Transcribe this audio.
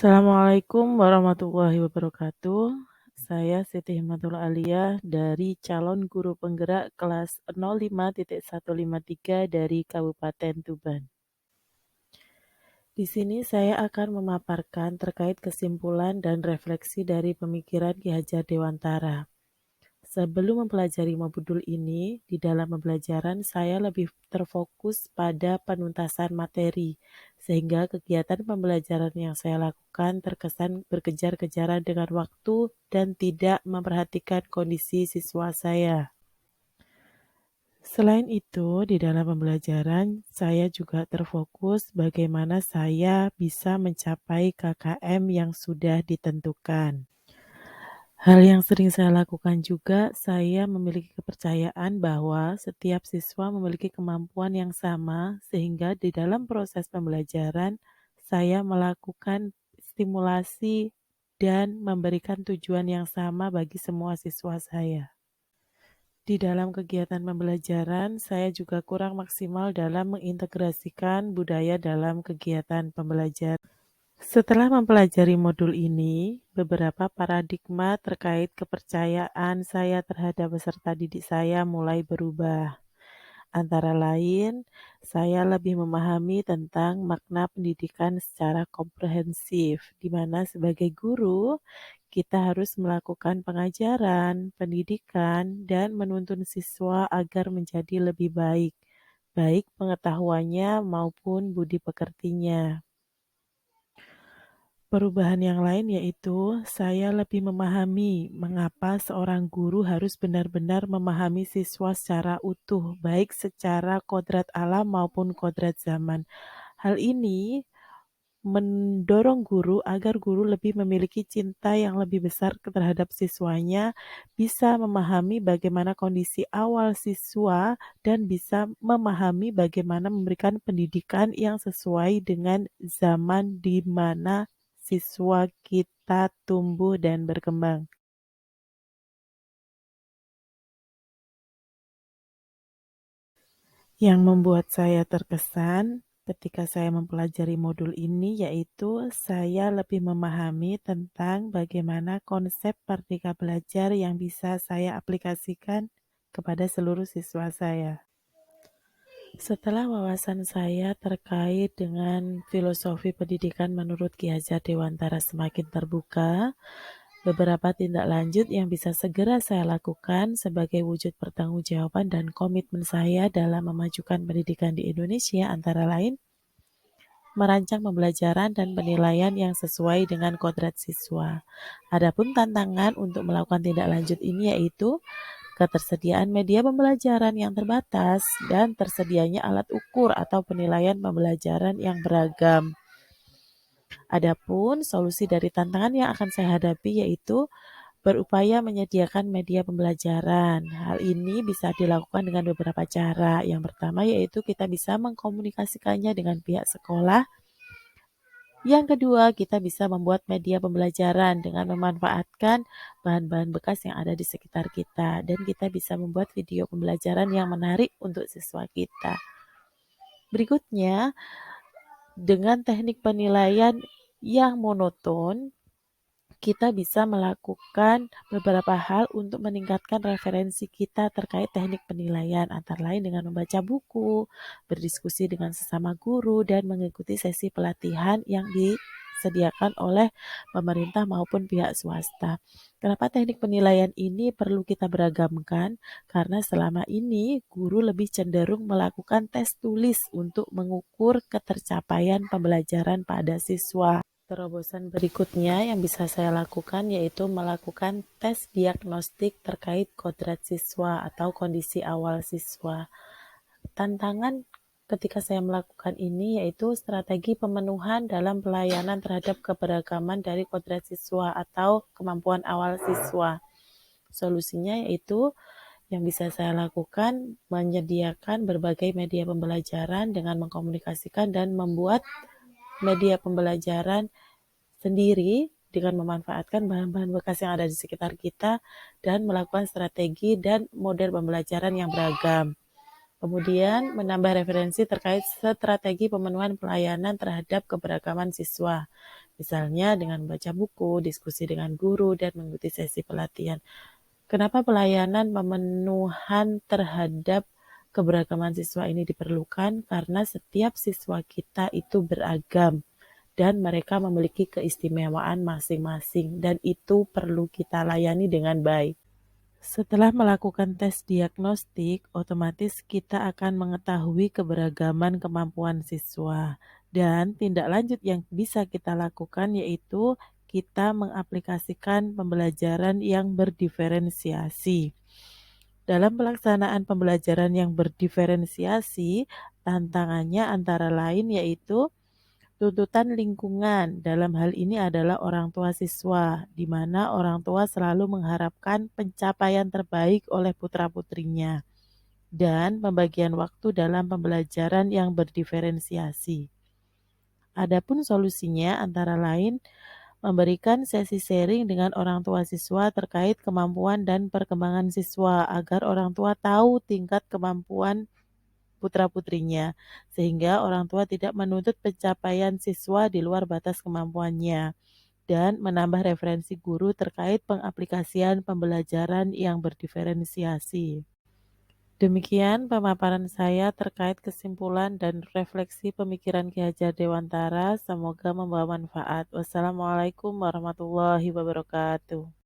Assalamualaikum warahmatullahi wabarakatuh. Saya Siti Himatul Aliyah dari calon guru penggerak kelas 05.153 dari Kabupaten Tuban. Di sini saya akan memaparkan terkait kesimpulan dan refleksi dari pemikiran Ki Hajar Dewantara. Sebelum mempelajari modul ini, di dalam pembelajaran saya lebih terfokus pada penuntasan materi, sehingga kegiatan pembelajaran yang saya lakukan terkesan berkejar-kejaran dengan waktu dan tidak memperhatikan kondisi siswa saya. Selain itu, di dalam pembelajaran, saya juga terfokus bagaimana saya bisa mencapai KKM yang sudah ditentukan. Hal yang sering saya lakukan juga, saya memiliki kepercayaan bahwa setiap siswa memiliki kemampuan yang sama, sehingga di dalam proses pembelajaran, saya melakukan stimulasi dan memberikan tujuan yang sama bagi semua siswa saya. Di dalam kegiatan pembelajaran, saya juga kurang maksimal dalam mengintegrasikan budaya dalam kegiatan pembelajaran. Setelah mempelajari modul ini, beberapa paradigma terkait kepercayaan saya terhadap peserta didik saya mulai berubah. Antara lain, saya lebih memahami tentang makna pendidikan secara komprehensif, di mana sebagai guru, kita harus melakukan pengajaran, pendidikan, dan menuntun siswa agar menjadi lebih baik, baik pengetahuannya maupun budi pekertinya. Perubahan yang lain yaitu saya lebih memahami mengapa seorang guru harus benar-benar memahami siswa secara utuh, baik secara kodrat alam maupun kodrat zaman. Hal ini mendorong guru agar guru lebih memiliki cinta yang lebih besar terhadap siswanya, bisa memahami bagaimana kondisi awal siswa, dan bisa memahami bagaimana memberikan pendidikan yang sesuai dengan zaman di mana siswa kita tumbuh dan berkembang. Yang membuat saya terkesan ketika saya mempelajari modul ini yaitu saya lebih memahami tentang bagaimana konsep Merdeka Belajar yang bisa saya aplikasikan kepada seluruh siswa saya. Setelah wawasan saya terkait dengan filosofi pendidikan menurut Ki Hajar Dewantara semakin terbuka, beberapa tindak lanjut yang bisa segera saya lakukan sebagai wujud pertanggungjawaban dan komitmen saya dalam memajukan pendidikan di Indonesia antara lain merancang pembelajaran dan penilaian yang sesuai dengan kodrat siswa. Adapun tantangan untuk melakukan tindak lanjut ini yaitu ketersediaan media pembelajaran yang terbatas dan tersedianya alat ukur atau penilaian pembelajaran yang beragam. Adapun solusi dari tantangan yang akan saya hadapi yaitu berupaya menyediakan media pembelajaran. Hal ini bisa dilakukan dengan beberapa cara. Yang pertama yaitu kita bisa mengkomunikasikannya dengan pihak sekolah. Yang kedua, kita bisa membuat media pembelajaran dengan memanfaatkan bahan-bahan bekas yang ada di sekitar kita. Dan kita bisa membuat video pembelajaran yang menarik untuk siswa kita. Berikutnya, dengan teknik penilaian yang monoton, kita bisa melakukan beberapa hal untuk meningkatkan referensi kita terkait teknik penilaian, antara lain dengan membaca buku, berdiskusi dengan sesama guru, dan mengikuti sesi pelatihan yang disediakan oleh pemerintah maupun pihak swasta. Kenapa teknik penilaian ini perlu kita beragamkan? Karena selama ini guru lebih cenderung melakukan tes tulis untuk mengukur ketercapaian pembelajaran pada siswa. Terobosan berikutnya yang bisa saya lakukan yaitu melakukan tes diagnostik terkait kodrat siswa atau kondisi awal siswa. Tantangan ketika saya melakukan ini yaitu strategi pemenuhan dalam pelayanan terhadap keberagaman dari kodrat siswa atau kemampuan awal siswa. Solusinya yaitu yang bisa saya lakukan menyediakan berbagai media pembelajaran dengan mengkomunikasikan dan membuat media pembelajaran sendiri dengan memanfaatkan bahan-bahan bekas yang ada di sekitar kita dan melakukan strategi dan model pembelajaran yang beragam. Kemudian menambah referensi terkait strategi pemenuhan pelayanan terhadap keberagaman siswa. misalnya dengan membaca buku, diskusi dengan guru, dan mengikuti sesi pelatihan. Kenapa pelayanan pemenuhan terhadap keberagaman siswa ini diperlukan? Karena setiap siswa kita itu beragam dan mereka memiliki keistimewaan masing-masing dan itu perlu kita layani dengan baik. Setelah melakukan tes diagnostik, otomatis kita akan mengetahui keberagaman kemampuan siswa. Dan tindak lanjut yang bisa kita lakukan yaitu kita mengaplikasikan pembelajaran yang berdiferensiasi. Dalam pelaksanaan pembelajaran yang berdiferensiasi, tantangannya antara lain yaitu tuntutan lingkungan. Dalam hal ini adalah orang tua siswa, di mana orang tua selalu mengharapkan pencapaian terbaik oleh putra-putrinya, dan pembagian waktu dalam pembelajaran yang berdiferensiasi. Adapun solusinya antara lain memberikan sesi sharing dengan orang tua siswa terkait kemampuan dan perkembangan siswa agar orang tua tahu tingkat kemampuan putra-putrinya, sehingga orang tua tidak menuntut pencapaian siswa di luar batas kemampuannya, dan menambah referensi guru terkait pengaplikasian pembelajaran yang berdiferensiasi. Demikian pemaparan saya terkait kesimpulan dan refleksi pemikiran Ki Hajar Dewantara. Semoga membawa manfaat. Wassalamualaikum warahmatullahi wabarakatuh.